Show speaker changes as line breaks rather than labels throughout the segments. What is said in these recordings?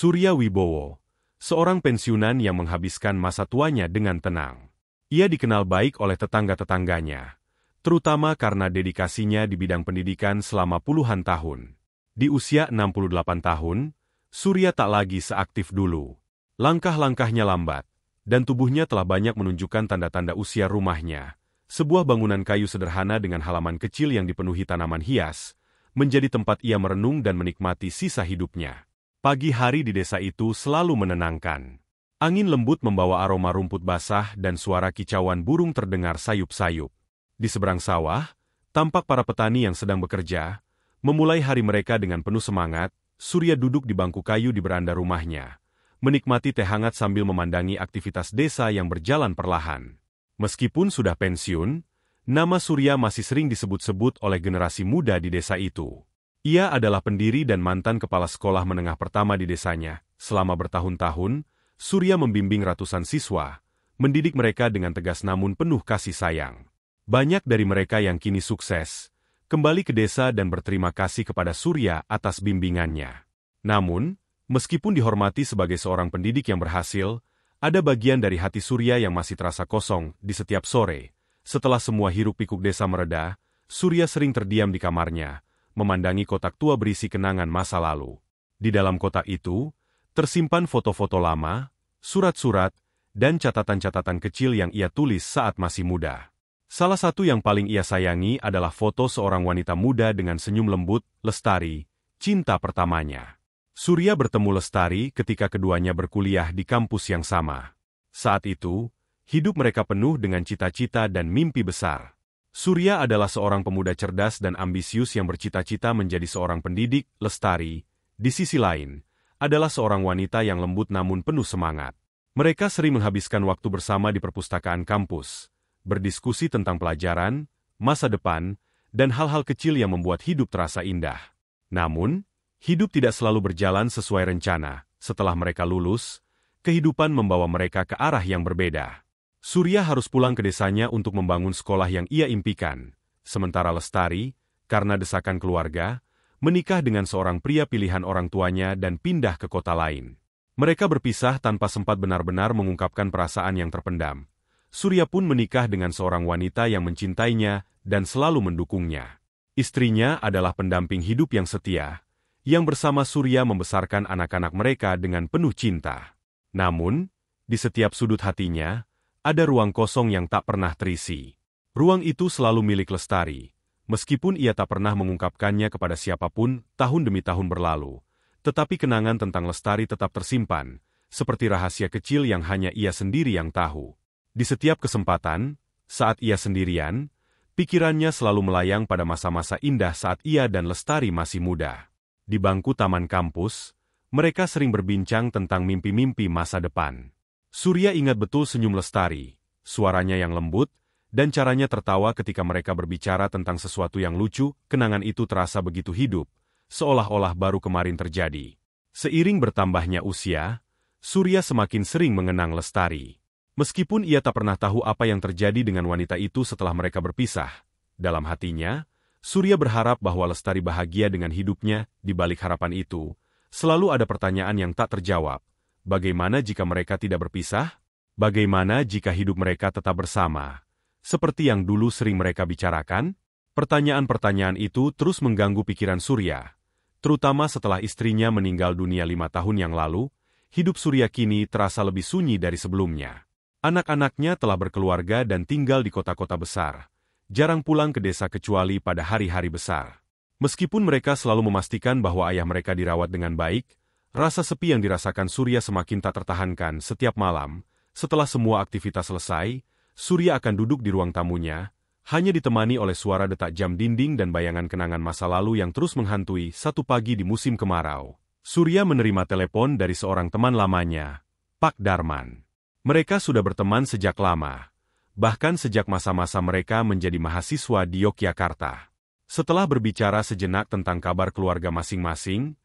Surya Wibowo, seorang pensiunan yang menghabiskan masa tuanya dengan tenang. Ia dikenal baik oleh tetangga-tetangganya, terutama karena dedikasinya di bidang pendidikan selama puluhan tahun. Di usia 68 tahun, Surya tak lagi seaktif dulu. Langkah-langkahnya lambat, dan tubuhnya telah banyak menunjukkan tanda-tanda usia rumahnya. Sebuah bangunan kayu sederhana dengan halaman kecil yang dipenuhi tanaman hias, menjadi tempat ia merenung dan menikmati sisa hidupnya. Pagi hari di desa itu selalu menenangkan. Angin lembut membawa aroma rumput basah dan suara kicauan burung terdengar sayup-sayup. Di seberang sawah, tampak para petani yang sedang bekerja. Memulai hari mereka dengan penuh semangat, Surya duduk di bangku kayu di beranda rumahnya, menikmati teh hangat sambil memandangi aktivitas desa yang berjalan perlahan. Meskipun sudah pensiun, nama Surya masih sering disebut-sebut oleh generasi muda di desa itu. Ia adalah pendiri dan mantan kepala sekolah menengah pertama di desanya. Selama bertahun-tahun, Surya membimbing ratusan siswa, mendidik mereka dengan tegas namun penuh kasih sayang. Banyak dari mereka yang kini sukses, kembali ke desa dan berterima kasih kepada Surya atas bimbingannya. Namun, meskipun dihormati sebagai seorang pendidik yang berhasil, ada bagian dari hati Surya yang masih terasa kosong di setiap sore. Setelah semua hiruk-pikuk desa mereda, Surya sering terdiam di kamarnya, memandangi kotak tua berisi kenangan masa lalu. Di dalam kotak itu, tersimpan foto-foto lama, surat-surat, dan catatan-catatan kecil yang ia tulis saat masih muda. Salah satu yang paling ia sayangi adalah foto seorang wanita muda dengan senyum lembut, Lestari, cinta pertamanya. Surya bertemu Lestari ketika keduanya berkuliah di kampus yang sama. Saat itu, hidup mereka penuh dengan cita-cita dan mimpi besar. Surya adalah seorang pemuda cerdas dan ambisius yang bercita-cita menjadi seorang pendidik. Lestari, di sisi lain, adalah seorang wanita yang lembut namun penuh semangat. Mereka sering menghabiskan waktu bersama di perpustakaan kampus, berdiskusi tentang pelajaran, masa depan, dan hal-hal kecil yang membuat hidup terasa indah. Namun, hidup tidak selalu berjalan sesuai rencana. Setelah mereka lulus, kehidupan membawa mereka ke arah yang berbeda. Surya harus pulang ke desanya untuk membangun sekolah yang ia impikan. Sementara Lestari, karena desakan keluarga, menikah dengan seorang pria pilihan orang tuanya dan pindah ke kota lain. Mereka berpisah tanpa sempat benar-benar mengungkapkan perasaan yang terpendam. Surya pun menikah dengan seorang wanita yang mencintainya dan selalu mendukungnya. Istrinya adalah pendamping hidup yang setia, yang bersama Surya membesarkan anak-anak mereka dengan penuh cinta. Namun, di setiap sudut hatinya, ada ruang kosong yang tak pernah terisi. Ruang itu selalu milik Lestari. Meskipun ia tak pernah mengungkapkannya kepada siapapun tahun demi tahun berlalu, tetapi kenangan tentang Lestari tetap tersimpan, seperti rahasia kecil yang hanya ia sendiri yang tahu. Di setiap kesempatan, saat ia sendirian, pikirannya selalu melayang pada masa-masa indah saat ia dan Lestari masih muda. Di bangku taman kampus, mereka sering berbincang tentang mimpi-mimpi masa depan. Surya ingat betul senyum Lestari, suaranya yang lembut, dan caranya tertawa ketika mereka berbicara tentang sesuatu yang lucu. Kenangan itu terasa begitu hidup, seolah-olah baru kemarin terjadi. Seiring bertambahnya usia, Surya semakin sering mengenang Lestari. Meskipun ia tak pernah tahu apa yang terjadi dengan wanita itu setelah mereka berpisah, dalam hatinya, Surya berharap bahwa Lestari bahagia dengan hidupnya. Di balik harapan itu, selalu ada pertanyaan yang tak terjawab. Bagaimana jika mereka tidak berpisah? Bagaimana jika hidup mereka tetap bersama? Seperti yang dulu sering mereka bicarakan? Pertanyaan-pertanyaan itu terus mengganggu pikiran Surya. Terutama setelah istrinya meninggal dunia 5 tahun yang lalu, hidup Surya kini terasa lebih sunyi dari sebelumnya. Anak-anaknya telah berkeluarga dan tinggal di kota-kota besar. Jarang pulang ke desa kecuali pada hari-hari besar. Meskipun mereka selalu memastikan bahwa ayah mereka dirawat dengan baik, rasa sepi yang dirasakan Surya semakin tak tertahankan. Setiap malam, setelah semua aktivitas selesai, Surya akan duduk di ruang tamunya, hanya ditemani oleh suara detak jam dinding dan bayangan kenangan masa lalu yang terus menghantui. Satu pagi di musim kemarau, Surya menerima telepon dari seorang teman lamanya, Pak Darman. Mereka sudah berteman sejak lama, bahkan sejak masa-masa mereka menjadi mahasiswa di Yogyakarta. Setelah berbicara sejenak tentang kabar keluarga masing-masing,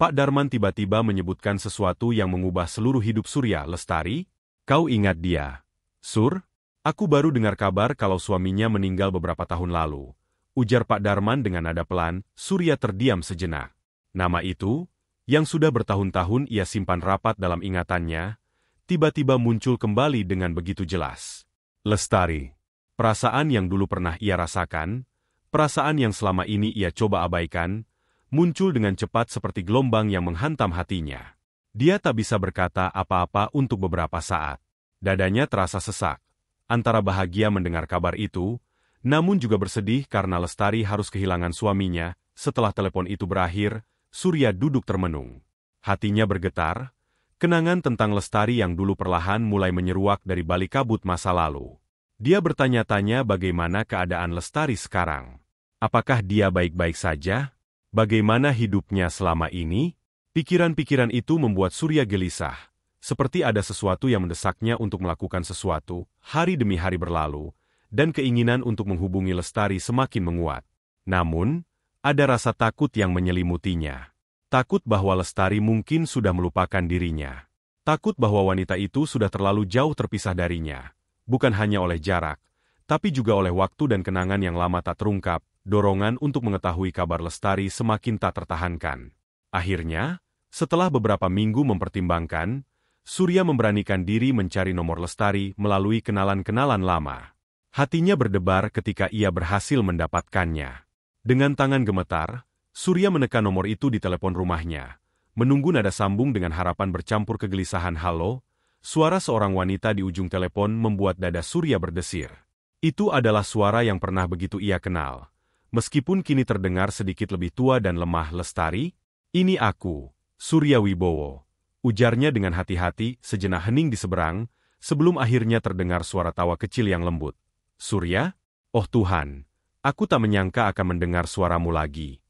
Pak Darman tiba-tiba menyebutkan sesuatu yang mengubah seluruh hidup Surya. Lestari, kau ingat dia? Sur, aku baru dengar kabar kalau suaminya meninggal beberapa tahun lalu, ujar Pak Darman dengan nada pelan. Surya terdiam sejenak. Nama itu, yang sudah bertahun-tahun ia simpan rapat dalam ingatannya, tiba-tiba muncul kembali dengan begitu jelas. Lestari. Perasaan yang dulu pernah ia rasakan, perasaan yang selama ini ia coba abaikan, muncul dengan cepat seperti gelombang yang menghantam hatinya. Dia tak bisa berkata apa-apa untuk beberapa saat. Dadanya terasa sesak, antara bahagia mendengar kabar itu, namun juga bersedih karena Lestari harus kehilangan suaminya. Setelah telepon itu berakhir, Surya duduk termenung. Hatinya bergetar, kenangan tentang Lestari yang dulu perlahan mulai menyeruak dari balik kabut masa lalu. Dia bertanya-tanya bagaimana keadaan Lestari sekarang. Apakah dia baik-baik saja? Bagaimana hidupnya selama ini? Pikiran-pikiran itu membuat Surya gelisah, seperti ada sesuatu yang mendesaknya untuk melakukan sesuatu. Hari demi hari berlalu, dan keinginan untuk menghubungi Lestari semakin menguat. Namun, ada rasa takut yang menyelimutinya. Takut bahwa Lestari mungkin sudah melupakan dirinya. Takut bahwa wanita itu sudah terlalu jauh terpisah darinya. Bukan hanya oleh jarak, tapi juga oleh waktu dan kenangan yang lama tak terungkap. Dorongan untuk mengetahui kabar Lestari semakin tak tertahankan. Akhirnya, setelah beberapa minggu mempertimbangkan, Surya memberanikan diri mencari nomor Lestari melalui kenalan-kenalan lama. Hatinya berdebar ketika ia berhasil mendapatkannya. Dengan tangan gemetar, Surya menekan nomor itu di telepon rumahnya. Menunggu nada sambung dengan harapan bercampur kegelisahan. Halo, suara seorang wanita di ujung telepon membuat dada Surya berdesir. Itu adalah suara yang pernah begitu ia kenal. Meskipun kini terdengar sedikit lebih tua dan lemah. Lestari? Ini aku, Surya Wibowo. Ujarnya dengan hati-hati, sejenak hening di seberang, sebelum akhirnya terdengar suara tawa kecil yang lembut. Surya? Oh Tuhan! Aku tak menyangka akan mendengar suaramu lagi.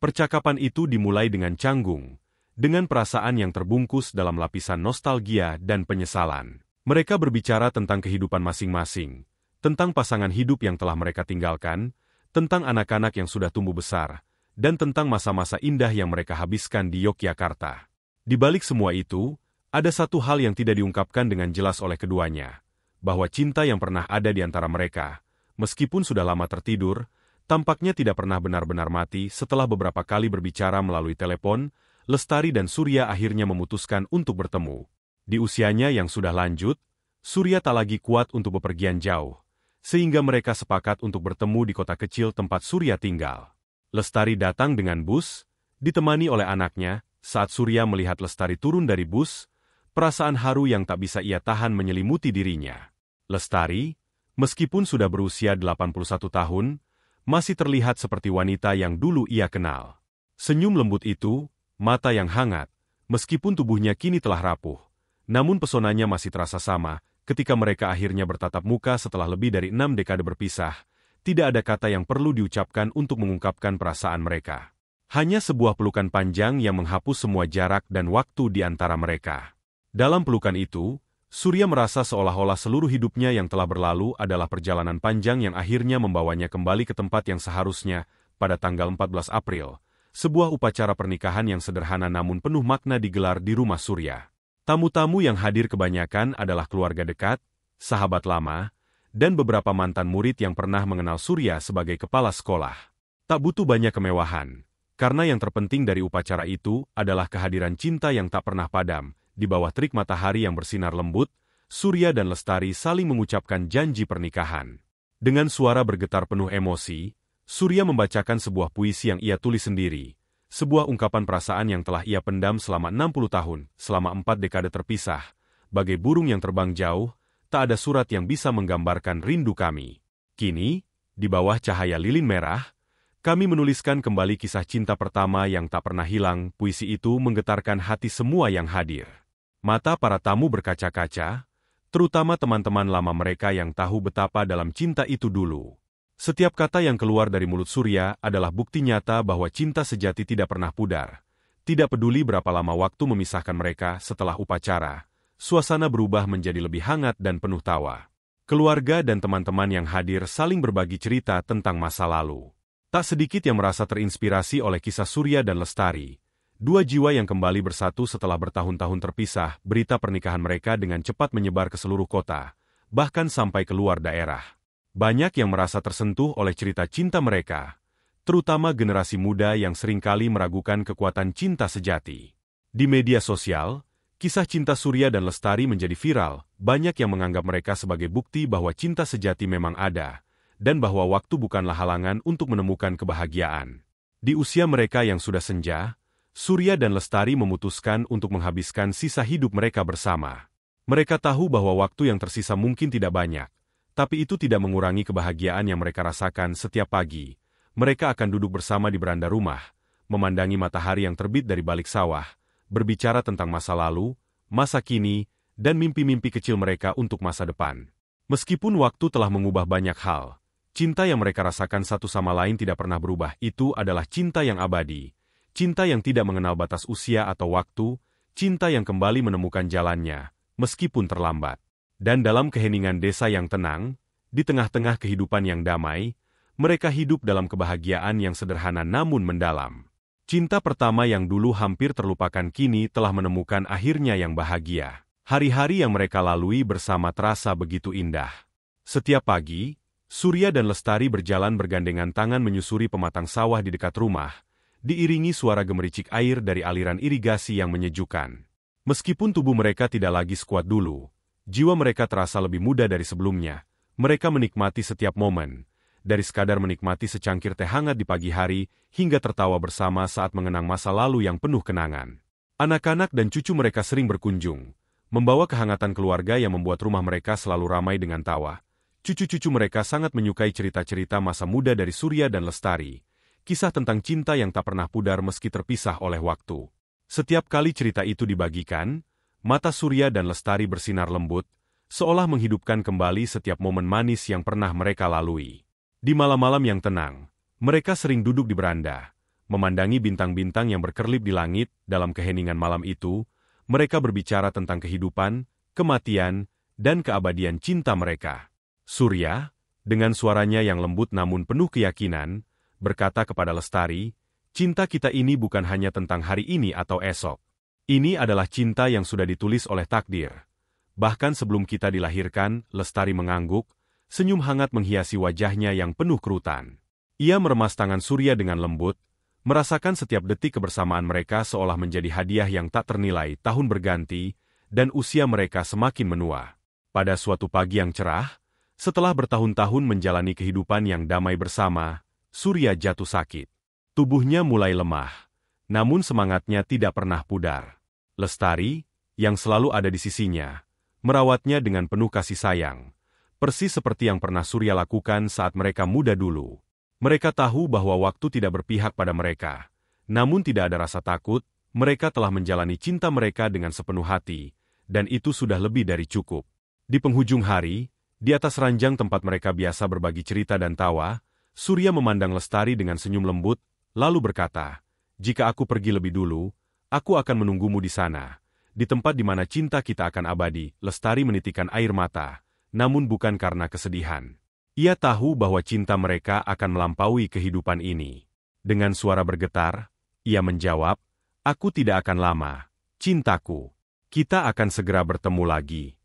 Percakapan itu dimulai dengan canggung, dengan perasaan yang terbungkus dalam lapisan nostalgia dan penyesalan. Mereka berbicara tentang kehidupan masing-masing, tentang pasangan hidup yang telah mereka tinggalkan, tentang anak-anak yang sudah tumbuh besar, dan tentang masa-masa indah yang mereka habiskan di Yogyakarta. Di balik semua itu, ada satu hal yang tidak diungkapkan dengan jelas oleh keduanya, bahwa cinta yang pernah ada di antara mereka, meskipun sudah lama tertidur, tampaknya tidak pernah benar-benar mati. Setelah beberapa kali berbicara melalui telepon, Lestari dan Surya akhirnya memutuskan untuk bertemu. Di usianya yang sudah lanjut, Surya tak lagi kuat untuk bepergian jauh, sehingga mereka sepakat untuk bertemu di kota kecil tempat Surya tinggal. Lestari datang dengan bus, ditemani oleh anaknya. Saat Surya melihat Lestari turun dari bus, perasaan haru yang tak bisa ia tahan menyelimuti dirinya. Lestari, meskipun sudah berusia 81 tahun, masih terlihat seperti wanita yang dulu ia kenal. Senyum lembut itu, mata yang hangat, meskipun tubuhnya kini telah rapuh, namun pesonanya masih terasa sama. Ketika mereka akhirnya bertatap muka setelah lebih dari 6 dekade berpisah, tidak ada kata yang perlu diucapkan untuk mengungkapkan perasaan mereka. Hanya sebuah pelukan panjang yang menghapus semua jarak dan waktu di antara mereka. Dalam pelukan itu, Surya merasa seolah-olah seluruh hidupnya yang telah berlalu adalah perjalanan panjang yang akhirnya membawanya kembali ke tempat yang seharusnya. Pada tanggal 14 April, sebuah upacara pernikahan yang sederhana namun penuh makna digelar di rumah Surya. Tamu-tamu yang hadir kebanyakan adalah keluarga dekat, sahabat lama, dan beberapa mantan murid yang pernah mengenal Surya sebagai kepala sekolah. Tak butuh banyak kemewahan, karena yang terpenting dari upacara itu adalah kehadiran cinta yang tak pernah padam. Di bawah terik matahari yang bersinar lembut, Surya dan Lestari saling mengucapkan janji pernikahan. Dengan suara bergetar penuh emosi, Surya membacakan sebuah puisi yang ia tulis sendiri, sebuah ungkapan perasaan yang telah ia pendam selama 60 tahun, selama 4 dekade terpisah. Bagai burung yang terbang jauh, tak ada surat yang bisa menggambarkan rindu kami. Kini, di bawah cahaya lilin merah, kami menuliskan kembali kisah cinta pertama yang tak pernah hilang. Puisi itu menggetarkan hati semua yang hadir. Mata para tamu berkaca-kaca, terutama teman-teman lama mereka yang tahu betapa dalam cinta itu dulu. Setiap kata yang keluar dari mulut Surya adalah bukti nyata bahwa cinta sejati tidak pernah pudar. Tidak peduli berapa lama waktu memisahkan mereka. Setelah upacara, suasana berubah menjadi lebih hangat dan penuh tawa. Keluarga dan teman-teman yang hadir saling berbagi cerita tentang masa lalu. Tak sedikit yang merasa terinspirasi oleh kisah Surya dan Lestari. Dua jiwa yang kembali bersatu setelah bertahun-tahun terpisah. Berita pernikahan mereka dengan cepat menyebar ke seluruh kota, bahkan sampai keluar daerah. Banyak yang merasa tersentuh oleh cerita cinta mereka, terutama generasi muda yang seringkali meragukan kekuatan cinta sejati. Di media sosial, kisah cinta Surya dan Lestari menjadi viral, banyak yang menganggap mereka sebagai bukti bahwa cinta sejati memang ada, dan bahwa waktu bukanlah halangan untuk menemukan kebahagiaan. Di usia mereka yang sudah senja, Surya dan Lestari memutuskan untuk menghabiskan sisa hidup mereka bersama. Mereka tahu bahwa waktu yang tersisa mungkin tidak banyak, tapi itu tidak mengurangi kebahagiaan yang mereka rasakan setiap pagi. Mereka akan duduk bersama di beranda rumah, memandangi matahari yang terbit dari balik sawah, berbicara tentang masa lalu, masa kini, dan mimpi-mimpi kecil mereka untuk masa depan. Meskipun waktu telah mengubah banyak hal, cinta yang mereka rasakan satu sama lain tidak pernah berubah. Itu adalah cinta yang abadi, cinta yang tidak mengenal batas usia atau waktu, cinta yang kembali menemukan jalannya, meskipun terlambat. Dan dalam keheningan desa yang tenang, di tengah-tengah kehidupan yang damai, mereka hidup dalam kebahagiaan yang sederhana namun mendalam. Cinta pertama yang dulu hampir terlupakan kini telah menemukan akhirnya yang bahagia. Hari-hari yang mereka lalui bersama terasa begitu indah. Setiap pagi, Surya dan Lestari berjalan bergandengan tangan menyusuri pematang sawah di dekat rumah, diiringi suara gemericik air dari aliran irigasi yang menyejukkan. Meskipun tubuh mereka tidak lagi sekuat dulu, jiwa mereka terasa lebih muda dari sebelumnya. Mereka menikmati setiap momen, dari sekadar menikmati secangkir teh hangat di pagi hari, hingga tertawa bersama saat mengenang masa lalu yang penuh kenangan. Anak-anak dan cucu mereka sering berkunjung, membawa kehangatan keluarga yang membuat rumah mereka selalu ramai dengan tawa. Cucu-cucu mereka sangat menyukai cerita-cerita masa muda dari Surya dan Lestari, kisah tentang cinta yang tak pernah pudar meski terpisah oleh waktu. Setiap kali cerita itu dibagikan, mata Surya dan Lestari bersinar lembut, seolah menghidupkan kembali setiap momen manis yang pernah mereka lalui. Di malam-malam yang tenang, mereka sering duduk di beranda, memandangi bintang-bintang yang berkerlip di langit. Dalam keheningan malam itu, mereka berbicara tentang kehidupan, kematian, dan keabadian cinta mereka. Surya, dengan suaranya yang lembut namun penuh keyakinan, berkata kepada Lestari, "Cinta kita ini bukan hanya tentang hari ini atau esok. Ini adalah cinta yang sudah ditulis oleh takdir. Bahkan sebelum kita dilahirkan," Lestari mengangguk, senyum hangat menghiasi wajahnya yang penuh kerutan. Ia meremas tangan Surya dengan lembut, merasakan setiap detik kebersamaan mereka seolah menjadi hadiah yang tak ternilai. Tahun berganti, dan usia mereka semakin menua. Pada suatu pagi yang cerah, setelah bertahun-tahun menjalani kehidupan yang damai bersama, Surya jatuh sakit. Tubuhnya mulai lemah, namun semangatnya tidak pernah pudar. Lestari, yang selalu ada di sisinya, merawatnya dengan penuh kasih sayang. Persis seperti yang pernah Surya lakukan saat mereka muda dulu. Mereka tahu bahwa waktu tidak berpihak pada mereka. Namun tidak ada rasa takut, mereka telah menjalani cinta mereka dengan sepenuh hati, dan itu sudah lebih dari cukup. Di penghujung hari, di atas ranjang tempat mereka biasa berbagi cerita dan tawa, Surya memandang Lestari dengan senyum lembut, lalu berkata, "Jika aku pergi lebih dulu, aku akan menunggumu di sana, di tempat di mana cinta kita akan abadi." Lestari menitikkan air mata, namun bukan karena kesedihan. Ia tahu bahwa cinta mereka akan melampaui kehidupan ini. Dengan suara bergetar, ia menjawab, "Aku tidak akan lama, cintaku. Kita akan segera bertemu lagi."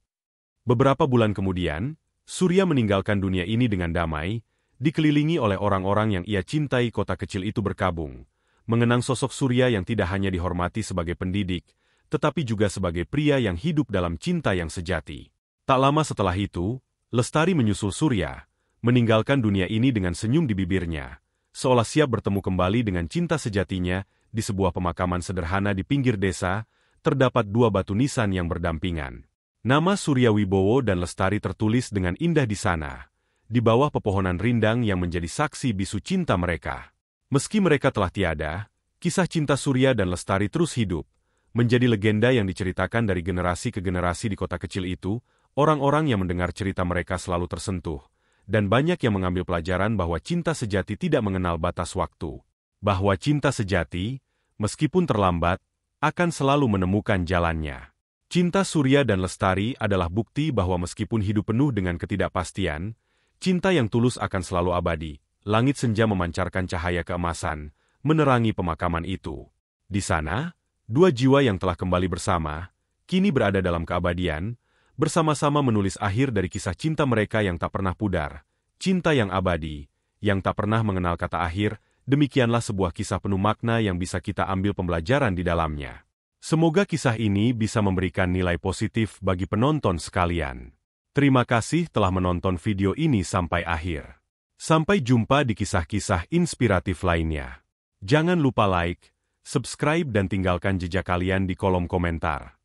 Beberapa bulan kemudian, Surya meninggalkan dunia ini dengan damai, dikelilingi oleh orang-orang yang ia cintai. Kota kecil itu berkabung, mengenang sosok Surya yang tidak hanya dihormati sebagai pendidik, tetapi juga sebagai pria yang hidup dalam cinta yang sejati. Tak lama setelah itu, Lestari menyusul Surya, meninggalkan dunia ini dengan senyum di bibirnya, seolah siap bertemu kembali dengan cinta sejatinya. Di sebuah pemakaman sederhana di pinggir desa, terdapat dua batu nisan yang berdampingan. Nama Surya Wibowo dan Lestari tertulis dengan indah di sana, di bawah pepohonan rindang yang menjadi saksi bisu cinta mereka. Meski mereka telah tiada, kisah cinta Surya dan Lestari terus hidup, menjadi legenda yang diceritakan dari generasi ke generasi di kota kecil itu. Orang-orang yang mendengar cerita mereka selalu tersentuh, dan banyak yang mengambil pelajaran bahwa cinta sejati tidak mengenal batas waktu. Bahwa cinta sejati, meskipun terlambat, akan selalu menemukan jalannya. Cinta Surya dan Lestari adalah bukti bahwa meskipun hidup penuh dengan ketidakpastian, cinta yang tulus akan selalu abadi. Langit senja memancarkan cahaya keemasan, menerangi pemakaman itu. Di sana, dua jiwa yang telah kembali bersama, kini berada dalam keabadian, bersama-sama menulis akhir dari kisah cinta mereka yang tak pernah pudar, cinta yang abadi, yang tak pernah mengenal kata akhir. Demikianlah sebuah kisah penuh makna yang bisa kita ambil pembelajaran di dalamnya. Semoga kisah ini bisa memberikan nilai positif bagi penonton sekalian. Terima kasih telah menonton video ini sampai akhir. Sampai jumpa di kisah-kisah inspiratif lainnya. Jangan lupa like, subscribe dan tinggalkan jejak kalian di kolom komentar.